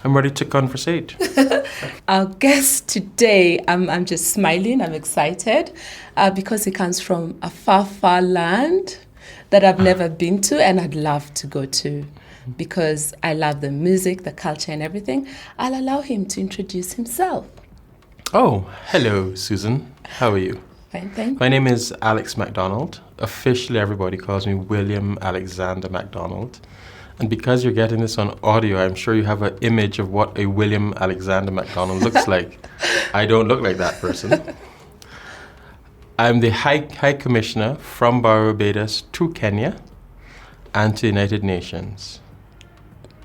I'm ready to conversate. Our guest today, I'm just smiling, I'm excited because he comes from a far, far land that I've never been to and I'd love to go to because I love the music, the culture, and everything. I'll allow him to introduce himself. Oh, hello, Susan. How are you? Fine, thank My name is Alex Mcdonald. Officially, everybody calls me William Alexander McDonald. And because you're getting this on audio, I'm sure you have an image of what a William Alexander McDonald looks like. I don't look like that person. I'm the High Commissioner from Barbados to Kenya and to the United Nations.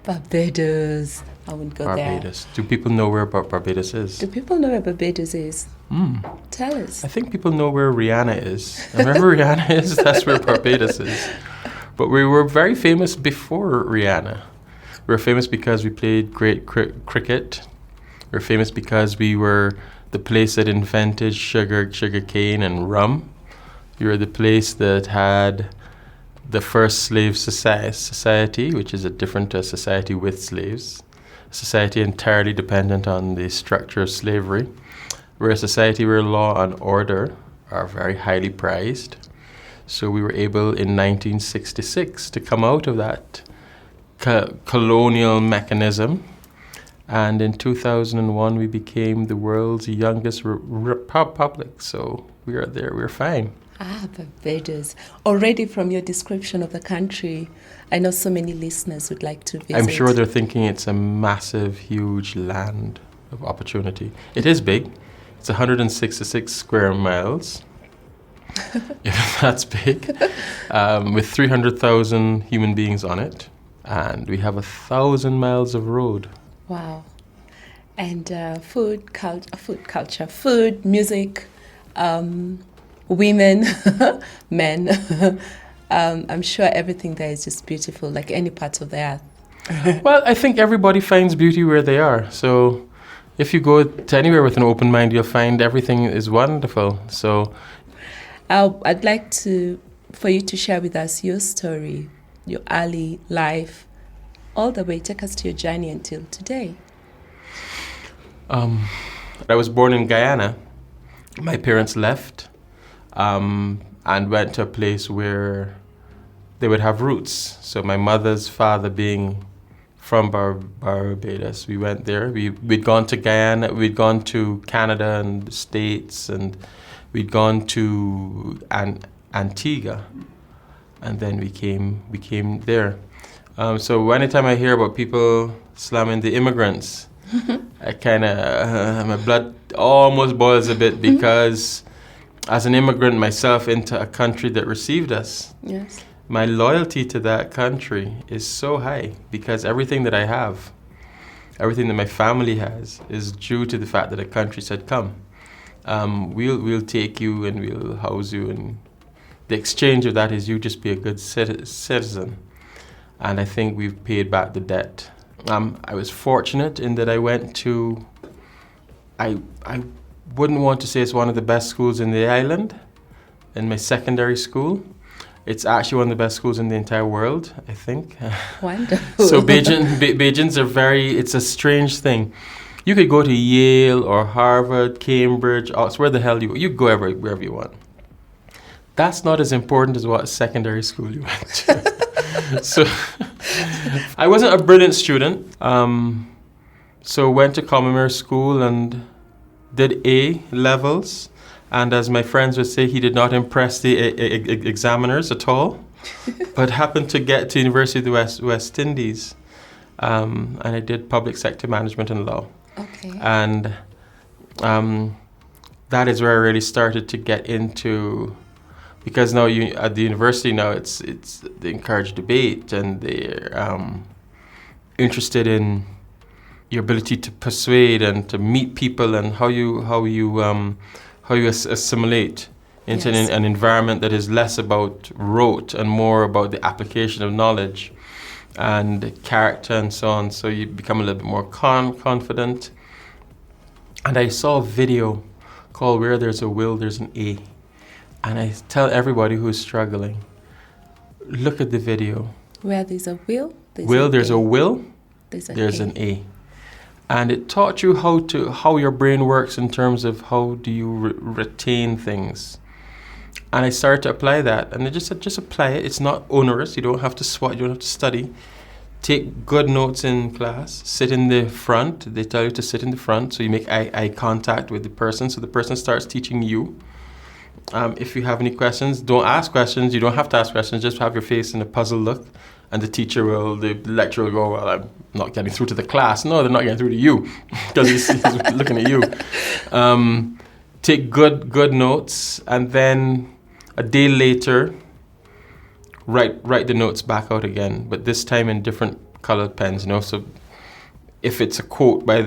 Barbados. I wouldn't go Barbados. Do people know where Barbados is? there. Do people know where Barbados is? Tell us. I think people know where Rihanna is. And wherever Rihanna is, that's where Barbados is. But we were very famous before Rihanna. We were famous because we played great cricket. We were famous because we were the place that invented sugar cane, and rum. We were the place that had the first slave society, which is a different society with slaves. A society entirely dependent on the structure of slavery. We're a society where law and order are very highly prized. So we were able in 1966 to come out of that colonial mechanism. And in 2001, we became the world's youngest republic. So we are there, we're fine. Barbados. Already from your description of the country, I know so many listeners would like to visit. I'm sure they're thinking it's a massive, huge land of opportunity. It is big. It's 166 square miles. If that's big, with 300,000 human beings on it, and we have 1,000 miles of road. Wow. And food culture, food, music, women, men. I'm sure everything there is just beautiful, like any part of the earth. Well, I think everybody finds beauty where they are. So if you go to anywhere with an open mind, you'll find everything is wonderful. So I'd like for you to share with us your story, your early life, all the way. Take us to your journey until today. I was born in Guyana. My parents left and went to a place where they would have roots. So my mother's father being from Barbados, we went there. We'd gone to Guyana, we'd gone to Canada and the States, and we'd gone to Antigua, and then we came there. So anytime I hear about people slamming the immigrants, I kind of, my blood almost boils a bit because as an immigrant myself into a country that received us, Yes. my loyalty to that country is so high because everything that I have, everything that my family has is due to the fact that a country said, come. We'll take you and we'll house you, and the exchange of that is you just be a good citizen. And I think we've paid back the debt. I was fortunate in that I went to, I wouldn't want to say it's one of the best schools in the island, in my secondary school. It's actually one of the best schools in the entire world, I think. Wonderful. So Bajans are it's a strange thing. You could go to Yale or Harvard, Cambridge, Oxford, where the hell you go wherever you want. That's not as important as what secondary school you went to. So I wasn't a brilliant student. So went to Commonwealth School and did A levels. And as my friends would say, he did not impress the examiners at all, but happened to get to University of the West Indies. And I did public sector management and law. Okay. And that is where I really started to get into, because now at the university now it's they encourage debate, and they're interested in your ability to persuade and to meet people, and how you assimilate into Yes. an environment that is less about rote and more about the application of knowledge and character and so on. So you become a little bit more confident. And I saw a video called Where There's a Will, There's an A. And I tell everybody who's struggling, look at the video. Where there's a will, There's a will, there's there's an A. and it taught you how your brain works in terms of how do you retain things. And I started to apply that, and I just said, just apply it. It's not onerous. You don't have to swat. You don't have to study. Take good notes in class. Sit in the front. They tell you to sit in the front, so you make eye contact with the person. So the person starts teaching you. If you have any questions, don't ask questions. You don't have to ask questions. Just have your face in a puzzled look, and the lecturer will go, well, I'm not getting through to the class. No, they're not getting through to you because he's looking at you. Take good notes, and then a day later, write the notes back out again, but this time in different colored pens. So if it's a quote by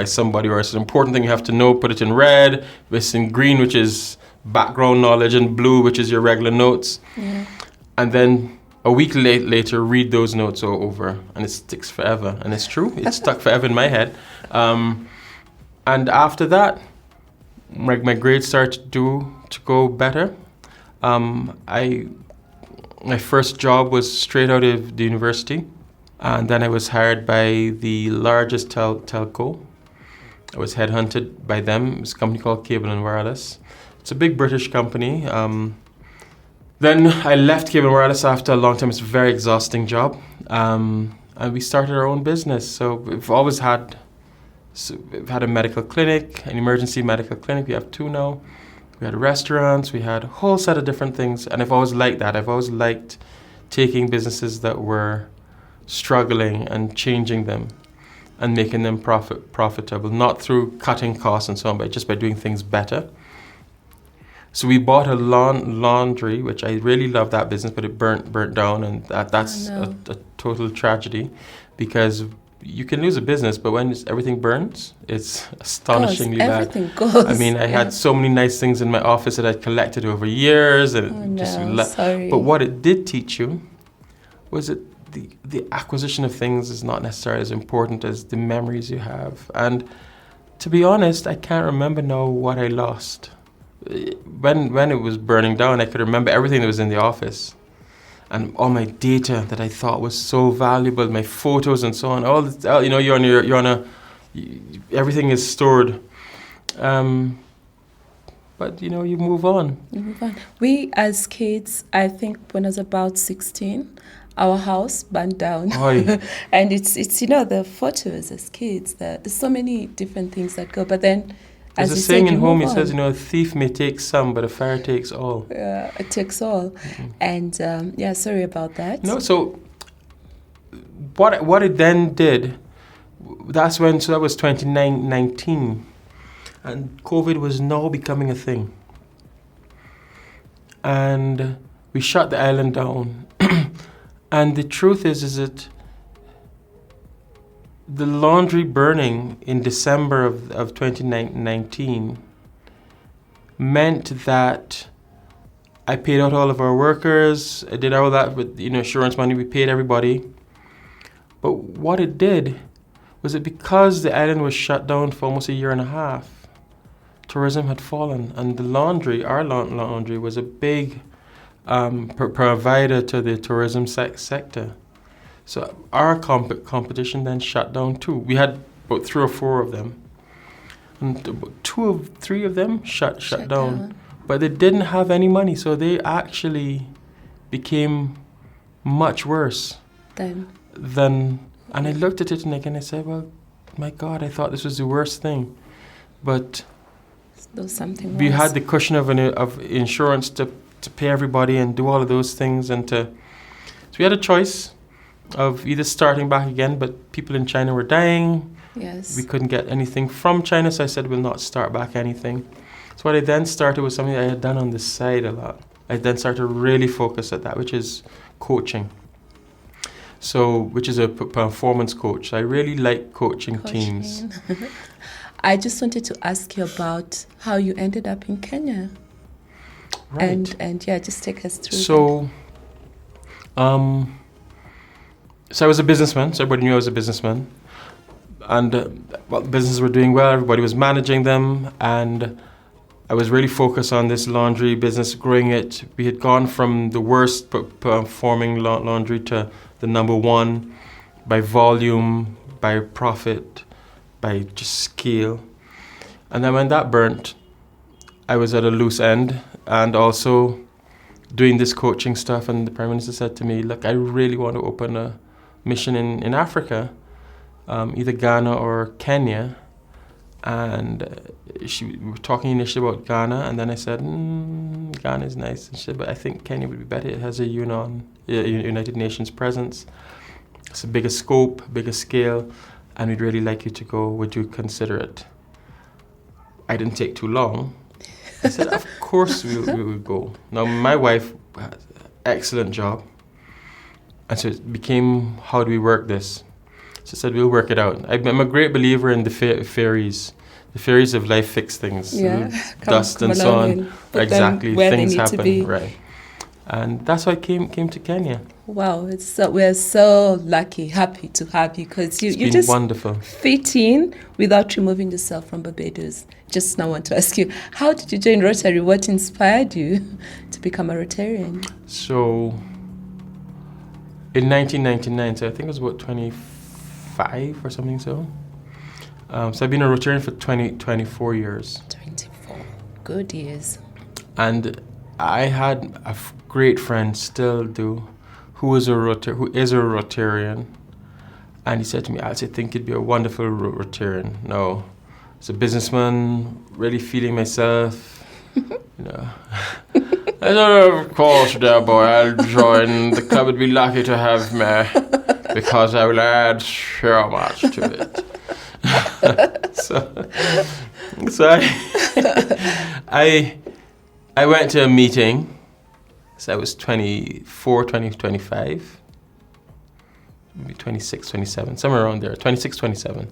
somebody, or it's an important thing you have to know, put it in red. If it's in green, which is background knowledge, and blue, which is your regular notes. Yeah. And then a week later, read those notes all over, and it sticks forever. And it's true, it stuck forever in my head. And after that, my grades started to go better. My first job was straight out of the university, and then I was hired by the largest telco. I was headhunted by them. It's a company called Cable and Wireless. It's a big British company. Then I left Cable and Wireless after a long time. It's a very exhausting job, and we started our own business. So we've had a medical clinic, an emergency medical clinic. We have 2 now. We had restaurants. We had a whole set of different things, and I've always liked that. I've always liked taking businesses that were struggling and changing them and making them profitable, not through cutting costs and so on, but just by doing things better. So we bought a laundry, which I really love that business, but it burnt down, and that's a total tragedy, because you can lose a business, but when everything burns, it's astonishingly bad. Everything goes. I mean, I had so many nice things in my office that I'd collected over years, and sorry. But what it did teach you was that the acquisition of things is not necessarily as important as the memories you have. And to be honest, I can't remember now what I lost. When it was burning down, I could remember everything that was in the office. And all my data that I thought was so valuable, my photos and so on, everything is stored. But you move on. You move on. We as kids, I think when I was about 16, our house burned down. And it's the photos as kids, there's so many different things that go. But then, there's a saying in home, it says, a thief may take some, but a fire takes all. Yeah, it takes all. Mm-hmm. And sorry about that. No, so what it then did, that was 2019, and COVID was now becoming a thing. And we shut the island down. And the truth is that the laundry burning in December of 2019 meant that I paid out all of our workers. I did all that with insurance money. We paid everybody. But what it did was that because the island was shut down for almost a year and a half, tourism had fallen, and our laundry was a big provider to the tourism sector. So our competition then shut down too. We had about 3 or 4 of them, and about 3 of them shut down. But they didn't have any money, so they actually became much worse than. And I looked at it and I said, "Well, my God, I thought this was the worst thing," but we had the cushion of insurance to pay everybody and do all of those things, so we had a choice of either starting back again, but people in China were dying. Yes. We couldn't get anything from China, so I said we'll not start back anything. So what I then started was something I had done on the side a lot. I then started to really focus at that, which is coaching. So, which is a performance coach. So I really like coaching teams. I just wanted to ask you about how you ended up in Kenya. Right. And just take us through. So, so I was a businessman. So everybody knew I was a businessman. And businesses were doing well. Everybody was managing them. And I was really focused on this laundry business, growing it. We had gone from the worst performing laundry to the number 1 by volume, by profit, by just scale. And then when that burnt, I was at a loose end, and also doing this coaching stuff, and the Prime Minister said to me, look, I really want to open a mission in Africa, either Ghana or Kenya. And we were talking initially about Ghana, and then I said, Ghana is nice, and she said, but I think Kenya would be better. It has a United Nations presence. It's a bigger scope, bigger scale, and we'd really like you to go. Would you consider it? I didn't take too long. I said, of course we will go. Now, my wife has an excellent job, and so it became, how do we work this? She said, we'll work it out. I'm a great believer in the fairies. The fairies of life fix things. Yeah. Dust and so on. Exactly. Things happen. Right. And that's why I came to Kenya. Wow, we're so lucky, happy to have you, because you just wonderful. Fit in without removing yourself from Barbados. Just now want to ask you, how did you join Rotary? What inspired you to become a Rotarian? So, in 1999, so I think it was about 25 or something so. So I've been a Rotarian for 24 years. 24, good years. And I had a great friend, still do, who is a Rotarian, and he said to me, I think you'd be a wonderful Rotarian. No, as a businessman, really feeling myself, I don't know, of course, dear boy, I'll join. The club would be lucky to have me, because I will add so much to it. so I went to a meeting. So I was 24, 25, maybe 26, 27, somewhere around there, 26, 27.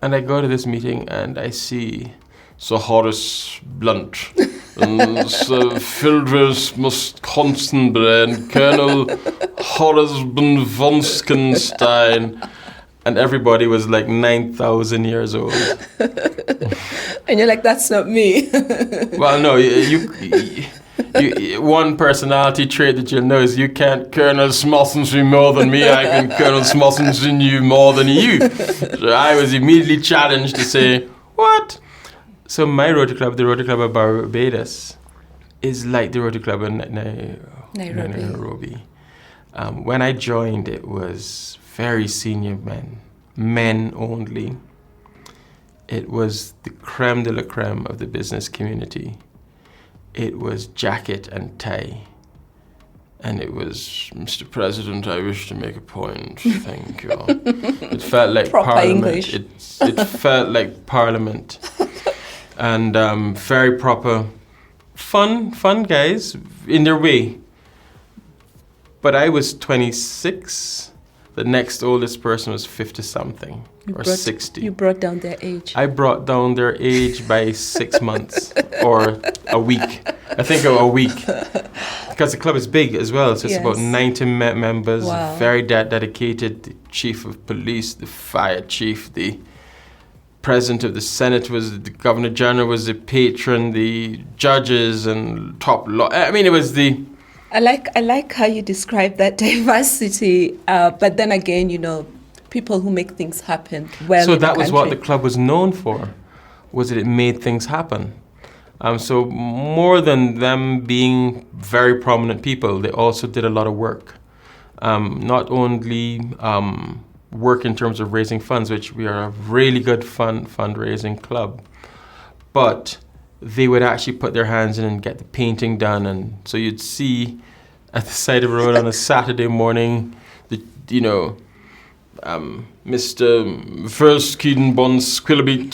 And I go to this meeting and I see Sir Horace Blunt and Sir Phildris Musconstenbury and Colonel Horace von Skenstein, and everybody was like 9,000 years old. And you're like, that's not me. Well, no, you one personality trait that you'll know is you can't Colonel Smolson you more than me, I can Colonel Smolson you more than you. So I was immediately challenged to say, what? So my Rotary Club, the Rotary Club of Barbados, is like the Rotary Club in Nairobi. When I joined, it was very senior men only. It was the creme de la creme of the business community. It was jacket and tie. And it was, Mr. President, I wish to make a point. Thank you. It felt like proper Parliament. English. It felt like Parliament. And very proper, fun guys in their way. But I was 26. The next oldest person was 50-something or 60. You brought down their age. I brought down their age by 6 months or a week. I think a week. Because the club is big as well, so it's about 90 members, wow. Very dedicated. The chief of police, the fire chief, the president of the Senate was, the Governor General was the patron, the judges and top law. I mean, it was the... I like how you describe that diversity, but then again, people who make things happen well. So that was what the club was known for, was that it made things happen. So more than them being very prominent people, they also did a lot of work. Not only work in terms of raising funds, which we are a really good fundraising club, but they would actually put their hands in and get the painting done. And so you'd see at the side of the road on a Saturday morning, Mr. Verskiden Bons Quillabit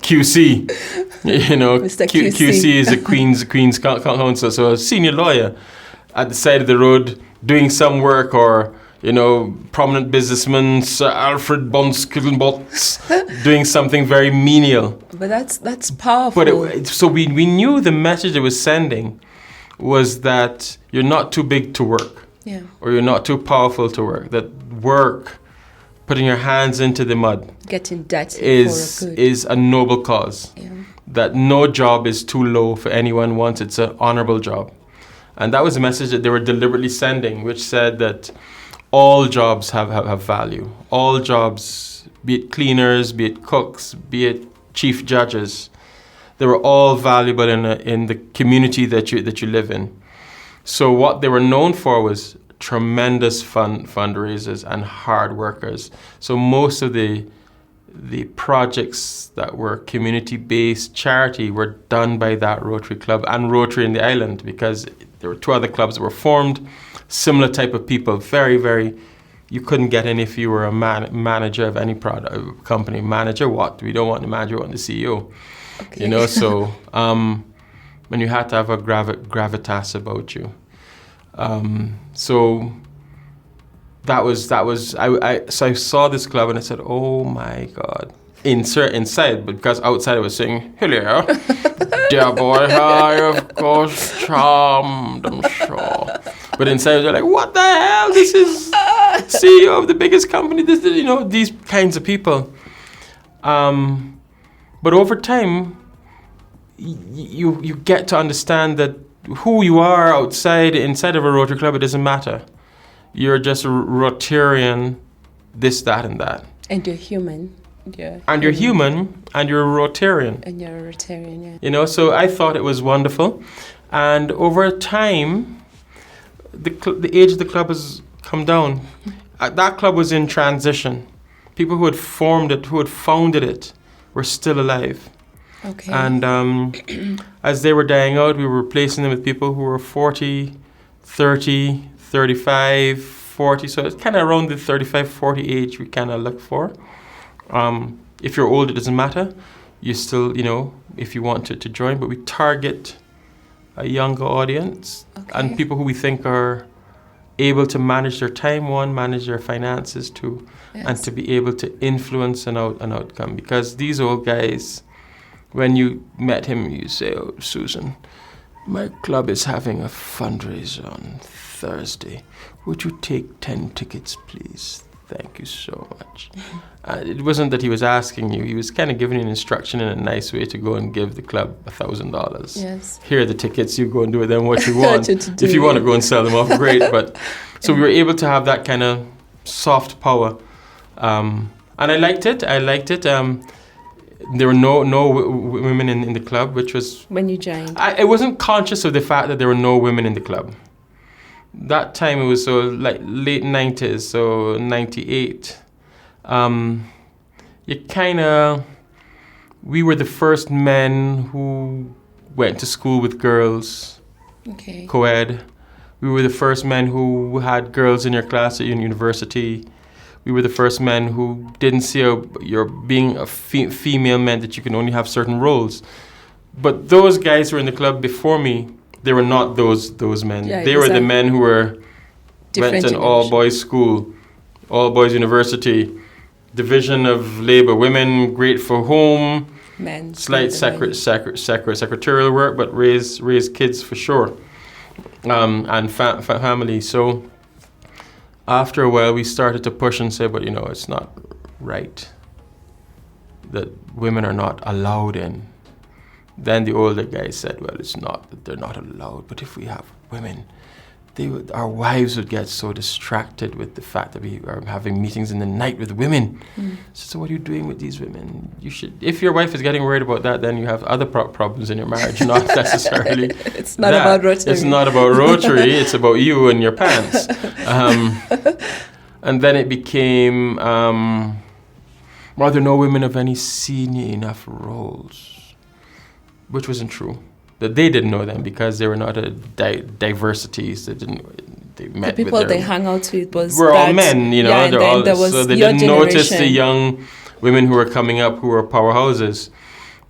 QC. Mr. QC is a Queen's Counsel, so a senior lawyer at the side of the road doing some work, or prominent businessman Sir Alfred Bons Quillenbots doing something very menial. But that's powerful. But so we knew the message it was sending was that you're not too big to work, or you're not too powerful to work. That work, putting your hands into the mud, getting dirty is a noble cause. Yeah. That no job is too low for anyone once it's an honorable job. And that was the message that they were deliberately sending, which said that all jobs have value. All jobs, be it cleaners, be it cooks, be it chief judges, they were all valuable in the community that you live in. So what they were known for was tremendous fundraisers and hard workers. So most of the projects that were community-based charity were done by that Rotary Club and Rotary in the island, because there were two other clubs that were formed, similar type of people, very, very, you couldn't get in if you were a manager of any product company. Manager what? We don't want the manager, we want the CEO. Okay. You know, so when you had to have a gravitas about you. So that was so I saw this club and I said, oh my God. Inside, but because outside I was saying, hello, dear boy, I of course charmed, I'm sure. But inside they're like, what the hell? This is CEO of the biggest company. This, you know, these kinds of people. But over time, you get to understand that who you are inside of a Rotary Club, it doesn't matter. You're just a Rotarian, this, that, and that. And you're human. And you're human, and you're a Rotarian. And you're a Rotarian, yeah. You know, so I thought it was wonderful. And over time, the age of the club has come down. That club was in transition. People who had formed it, who had founded it, were still alive. Okay. And as they were dying out, we were replacing them with people who were 40, 30, 35, 40. So it's kind of around the 35, 40 age we kind of look for. If you're old, it doesn't matter. You still, you know, if you want to join, but we target a younger audience and people who we think are able to manage their time, manage their finances, and to be able to influence an outcome. Because these old guys, when you met him, you say, oh, Susan, my club is having a fundraiser on Thursday. Would you take 10 tickets, please? Thank you so much. It wasn't that he was asking you. He was kind of giving you an instruction in a nice way to go and give the club $1,000. Yes. Here are the tickets. You go and do with them what you want. If you want to go and sell them off, great. But so we were able to have that kind of soft power. And I liked it. There were no women in the club, which was... When you joined? I wasn't conscious of the fact that there were no women in the club. That time it was so like late 90s, so 98. We were the first men who went to school with girls, co-ed. We were the first men who had girls in your class at university. We were the first men who didn't see your being a female meant that you can only have certain roles. But those guys who were in the club before me, they were not those men. Yeah, they were the men who went to an all-boys school, all-boys university, division of labor, women great for home, men slight secretarial work, but raise kids for sure, and family. So after a while, we started to push and say, but you know, it's not right that women are not allowed in. Then the older guys said, well, it's not that they're not allowed, but if we have women, our wives would get so distracted with the fact that we are having meetings in the night with women. So what are you doing with these women? You should, if your wife is getting worried about that, then you have other problems in your marriage, not necessarily It's not about Rotary. It's not about Rotary, it's about you and your pants. And then it became, well, there are no women of any senior enough roles. Which wasn't true. That they didn't know them because they were not a diversities. They met the people they hung out with were all men, you know. Yeah, so they didn't notice the young women who were coming up who were powerhouses.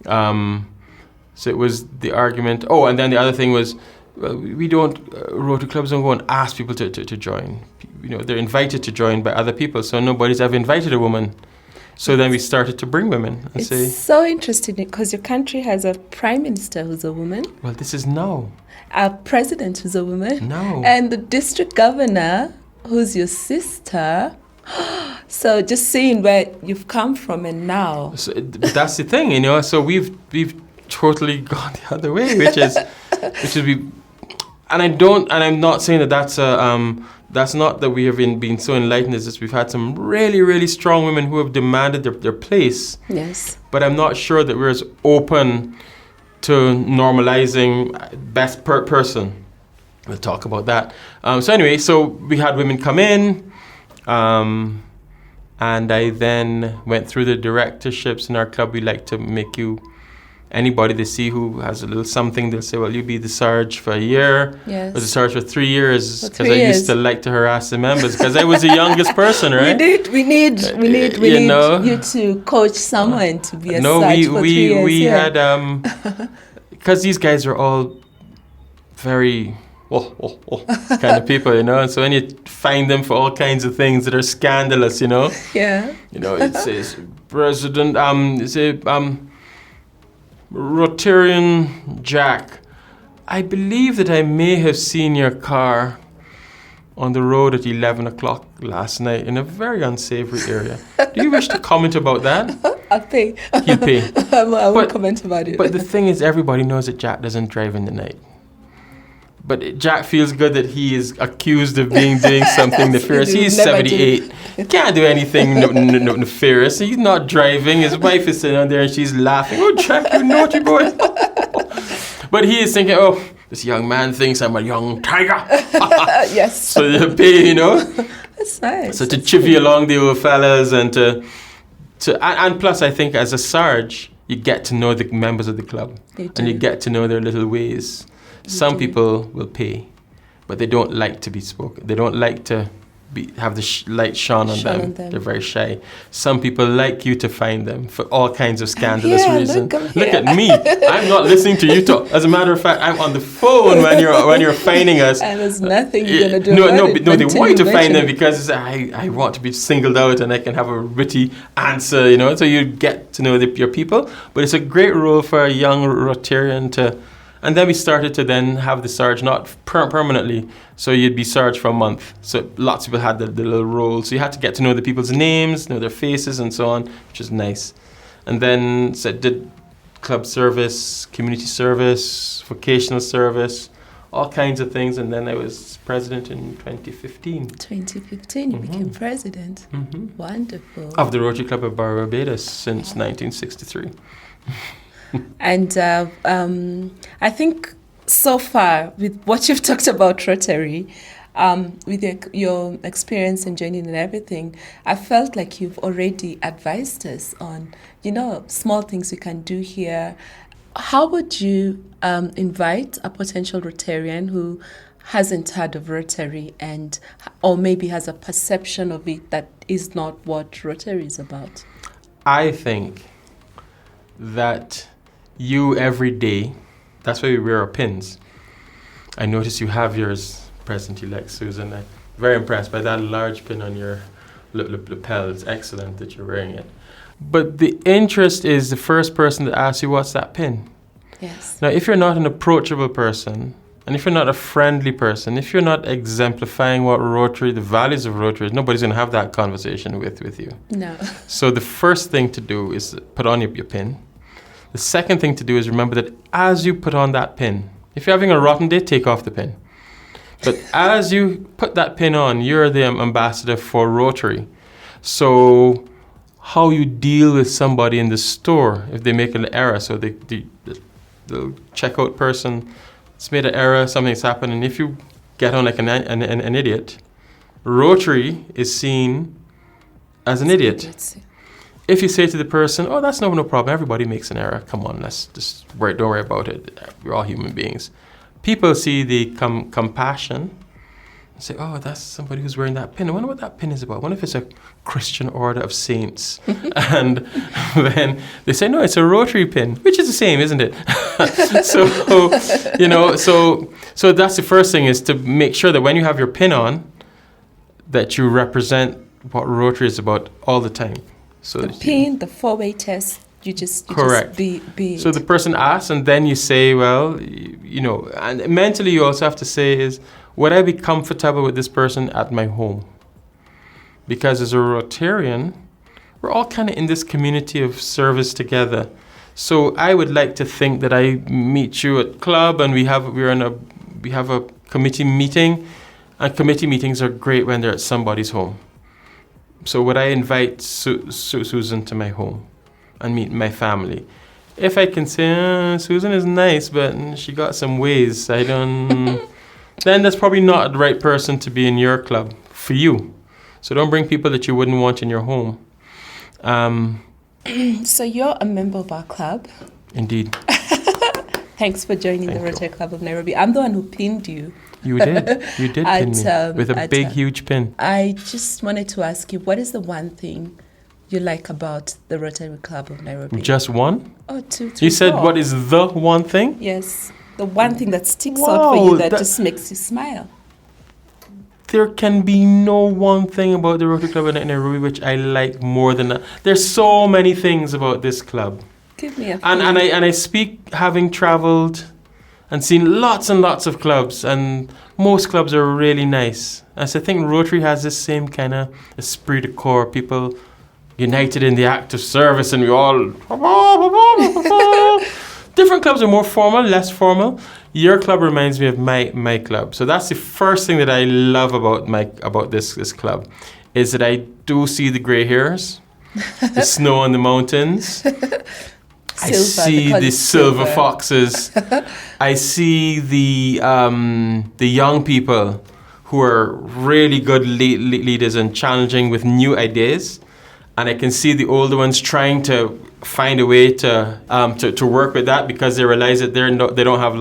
So it was the argument. Oh, and then the other thing was, well, we don't. Rotary clubs don't go and ask people to join. You know, they're invited to join by other people. So nobody's ever invited a woman. So then we started to bring women and say... It's so interesting because your country has a prime minister who's a woman. Well, this is now. A president who's a woman. No. And the district governor who's your sister. So just seeing where you've come from and now. So, but that's the thing, you know. So we've totally gone the other way, which is and I'm not saying that that's not that we have been so enlightened as this. We've had some really, really strong women who have demanded their place. Yes. But I'm not sure that we're as open to normalizing best person. We'll talk about that. So anyway, so we had women come in, and I then went through the directorships in our club. We like to make you, anybody they see who has a little something, they'll say, well, you be the Sarge for a year, Yes. or the Sarge for 3 years, For because 3 I years. used to like to harass the members, because I was the youngest person, right? We need you know, you to coach someone to be a no, Sarge for 3 years. we yeah. had, because these guys are all very kind of people, you know, and so when you find them for all kinds of things that are scandalous, you know, Yeah. you know, it says President, Rotarian Jack, I believe that I may have seen your car on the road at 11 o'clock last night in a very unsavory area. Do you wish to comment about that? I'll pay. He'll pay. I won't But- comment about it. But the thing is, everybody knows that Jack doesn't drive in the night. But Jack feels good that he is accused of doing something nefarious. He He's never do. 78. He can't do anything nefarious. He's not driving. His wife is sitting on there and she's laughing. Oh, Jack, you naughty boy. But he is thinking, oh, this young man thinks I'm a young tiger. Yes. So you pay, you know. That's nice. So to chivvy along the old fellas and and plus I think as a Sarge, you get to know the members of the club. You And you do. get to know their little ways. Some do. people will pay, but they don't like to be spoken. They don't like to have the light shone on Shone them. on them. They're very shy. Some people like you to find them for all kinds of scandalous here, reasons. look, I'm here. At me. I'm not listening to you talk. As a matter of fact, I'm on the phone when you're finding us. And there's nothing you're gonna do No, about it they until want you to you find them mention it. because I want to be singled out and I can have a witty answer, you know. So you get to know your people. But it's a great role for a young Rotarian to. And then we started to then have the Sarge not permanently. So you'd be Sarge for a month. So lots of people had the little roles. So you had to get to know the people's names, know their faces and so on, which is nice. And then did club service, community service, vocational service, all kinds of things. And then I was president in 2015. 2015, you became president. Wonderful. Of the Rotary Club of Barbados since 1963. And I think so far, with what you've talked about Rotary, with your experience and journey and everything, I felt like you've already advised us on, small things we can do here. How would you invite a potential Rotarian who hasn't heard of Rotary or maybe has a perception of it that is not what Rotary is about? I think that you every day, that's why we wear our pins. I notice you have yours, President-elect Susan. I'm very impressed by that large pin on your lapel. It's excellent that you're wearing it. But the interest is the first person that asks you, what's that pin? Yes. Now, if you're not an approachable person, and if you're not a friendly person, if you're not exemplifying what Rotary, the values of Rotary is, nobody's going to have that conversation with you. No. So the first thing to do is put on your pin. The second thing to do is remember that as you put on that pin, if you're having a rotten day, take off the pin. But as you put that pin on, you're the ambassador for Rotary. So how you deal with somebody in the store if they make an error, so the checkout person has made an error, something's happened, and if you get on like an idiot, Rotary is seen as an idiot. Let's see. If you say to the person, oh, that's no problem, everybody makes an error, come on, don't worry about it, we're all human beings. People see the compassion and say, oh, that's somebody who's wearing that pin. I wonder what that pin is about. I wonder if it's a Christian order of saints. And then they say, no, it's a Rotary pin, which is the same, isn't it? So that's the first thing, is to make sure that when you have your pin on, that you represent what Rotary is about all the time. So The pin, the four-way test, you just Correct. be it. So the person asks, and then you say, well, and mentally you also have to say is, would I be comfortable with this person at my home? Because as a Rotarian, we're all kind of in this community of service together. So I would like to think that I meet you at club and we have a committee meeting, and committee meetings are great when they're at somebody's home. So would I invite Susan to my home and meet my family? If I can say, Susan is nice, but she got some ways, then that's probably not the right person to be in your club for you. So don't bring people that you wouldn't want in your home. So you're a member of our club. Indeed. Thanks for joining the Rotary Club of Nairobi. I'm the one who pinned you. You did. You did pin me with a big, huge pin. I just wanted to ask you, what is the one thing you like about the Rotary Club of Nairobi? Just one? Oh, two, three, You said four. what is the one thing? Yes. The one thing that sticks out for you that just makes you smile. There can be no one thing about the Rotary Club in Nairobi which I like more than that. There's so many things about this club. Give me a And I speak having traveled and seen lots and lots of clubs, and most clubs are really nice. And so I think Rotary has this same kind of esprit de corps, people united in the act of service, and we all... Different clubs are more formal, less formal. Your club reminds me of my club. So that's the first thing that I love about this club, is that I do see the grey hairs, the snow on the mountains. I see the silver foxes. I see the young people who are really good leaders and challenging with new ideas. And I can see the older ones trying to find a way to work with that, because they realize that they don't have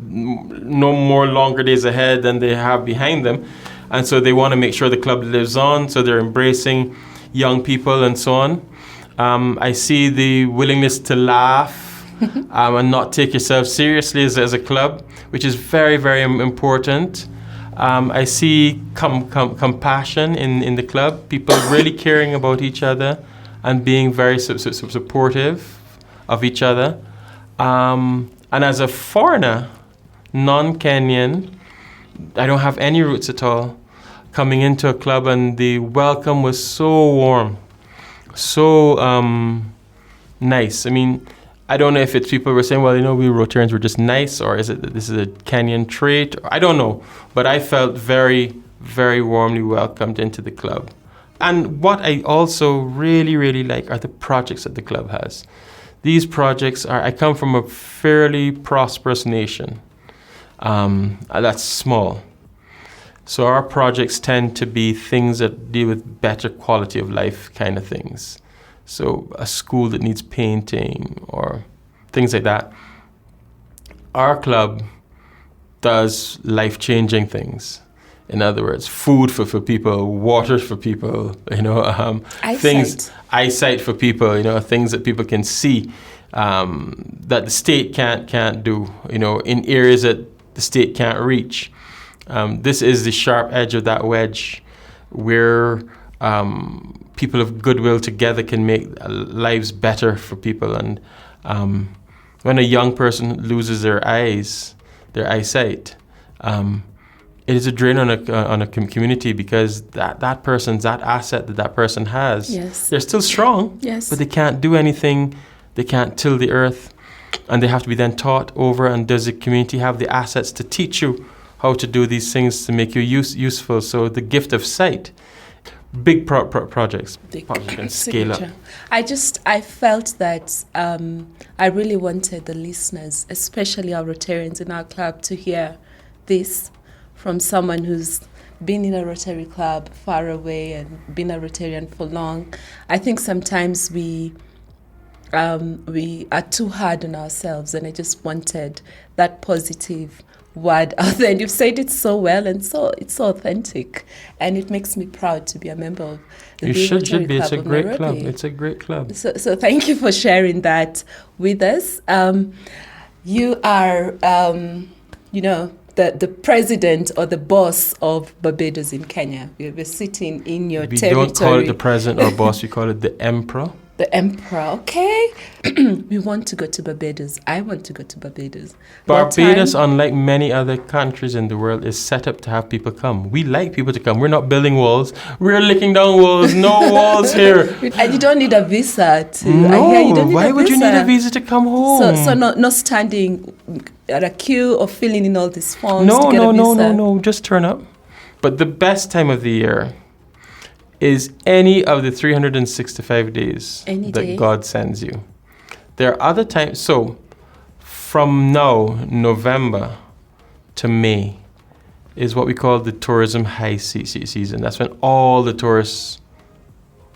no more longer days ahead than they have behind them. And so they want to make sure the club lives on, so they're embracing young people and so on. I see the willingness to laugh and not take yourself seriously as a club, which is very, very important. I see compassion in the club, people really caring about each other and being very supportive of each other. And as a foreigner, non-Kenyan, I don't have any roots at all, coming into a club, and the welcome was so warm, so nice. I mean, I don't know if it's people were saying, well, we Rotarians were just nice, or is it that this is a Kenyan trait? I don't know. But I felt very, very warmly welcomed into the club. And what I also really, really like are the projects that the club has. These projects I come from a fairly prosperous nation. That's small. So our projects tend to be things that deal with better quality of life kind of things. So a school that needs painting or things like that. Our club does life-changing things. In other words, food for people, water for people, eyesight for people, things that people can see that the state can't do, in areas that the state can't reach. This is the sharp edge of that wedge where people of goodwill together can make lives better for people. And when a young person loses their eyesight, it is a drain on a community, because that person's that asset that person has. Yes. They're still strong, yes, but they can't do anything. They can't till the earth, and they have to be then taught over. And does the community have the assets to teach you how to do these things to make you useful? So the gift of sight, big projects can scale up. I felt that I really wanted the listeners, especially our Rotarians in our club, to hear this from someone who's been in a Rotary Club far away and been a Rotarian for long. I think sometimes we are too hard on ourselves, and I just wanted that positive word out there. And you've said it so well, and so it's so authentic, and it makes me proud to be a member of the Rotary Club. It's a great Nairobi. club. It's a great club. So thank you for sharing that with us. You are, the president or the boss of Barbados in Kenya. We're sitting in your territory. We don't call it the president or boss. We call it the emperor. The emperor, okay. We want to go to Barbados. I want to go to Barbados. What Barbados, time? unlike many other countries in the world, is set up to have people come. We like people to come. We're not building walls. We're licking down walls. No walls here. And you don't need a visa to. I No, hear you don't need why a would you visa. need a visa to come home? So no standing at a queue or filling in all these forms No, to get no, a no, visa. no, no. Just turn up. But the best time of the year is any of the 365 days Any that day. God sends you. There are other times. So, from now, November to May, is what we call the tourism high season. That's when all the tourists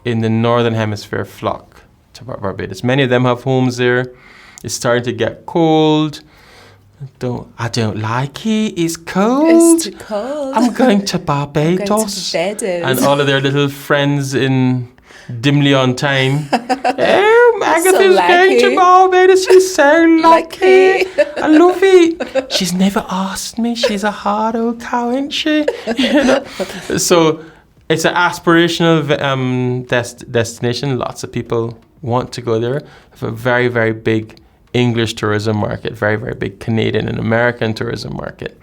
in the northern hemisphere flock to Barbados. Many of them have homes there. It's starting to get cold. I don't like it. It's cold. It's too cold. I'm going to I'm Barbados. going to Barbados. And all of their little friends in dimly on time. Oh, Agatha's going to lucky. Barbados. She's so lucky. Lucky. I love it. She's never asked me. She's a hard old cow, ain't she? You know? So it's an aspirational destination. Lots of people want to go there. Have a very, very big English tourism market, very, very big Canadian and American tourism market.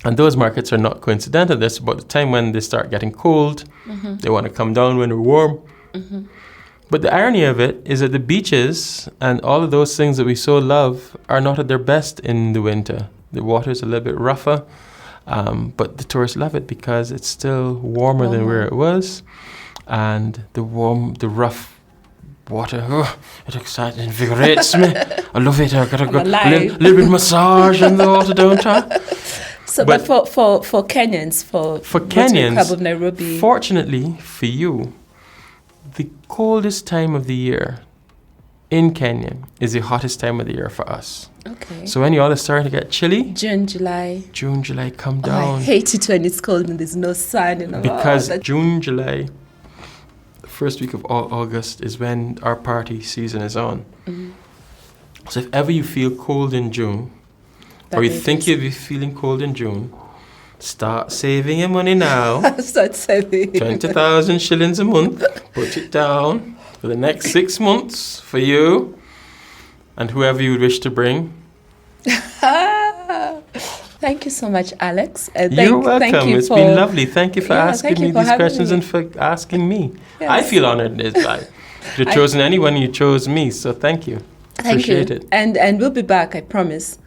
And those markets are not coincidental. That's about the time when they start getting cold. Mm-hmm. They want to come down when they're warm. Mm-hmm. But the irony of it is that the beaches and all of those things that we so love are not at their best in the winter. The water is a little bit rougher, but the tourists love it because it's still warmer than where it was. And the rough water, it excites and invigorates me. I love it. I got to go a little bit of massage in the water, don't I? So, but for Kenyans, for Kenyans, Club of Nairobi, fortunately for you, the coldest time of the year in Kenya is the hottest time of the year for us. okay. So when y'all are starting to get chilly, June, July. come Oh, down. I hate it when it's cold and there's no sun and all Because that. June, July, the first week of August is when our party season is on. Mhm. So if ever you feel cold in June, or you think you'll be feeling cold in June, start saving your money now. Start saving. 20,000 shillings a month. Put it down for the next 6 months for you and whoever you wish to bring. Thank you so much, Alex. You're welcome. Thank you It's been lovely. Thank you for asking thank you me for these having questions me. and for asking me. Yes. I feel honored. If you've chosen anyone, you chose me. So thank you. Thank Appreciate you. it. And we'll be back, I promise.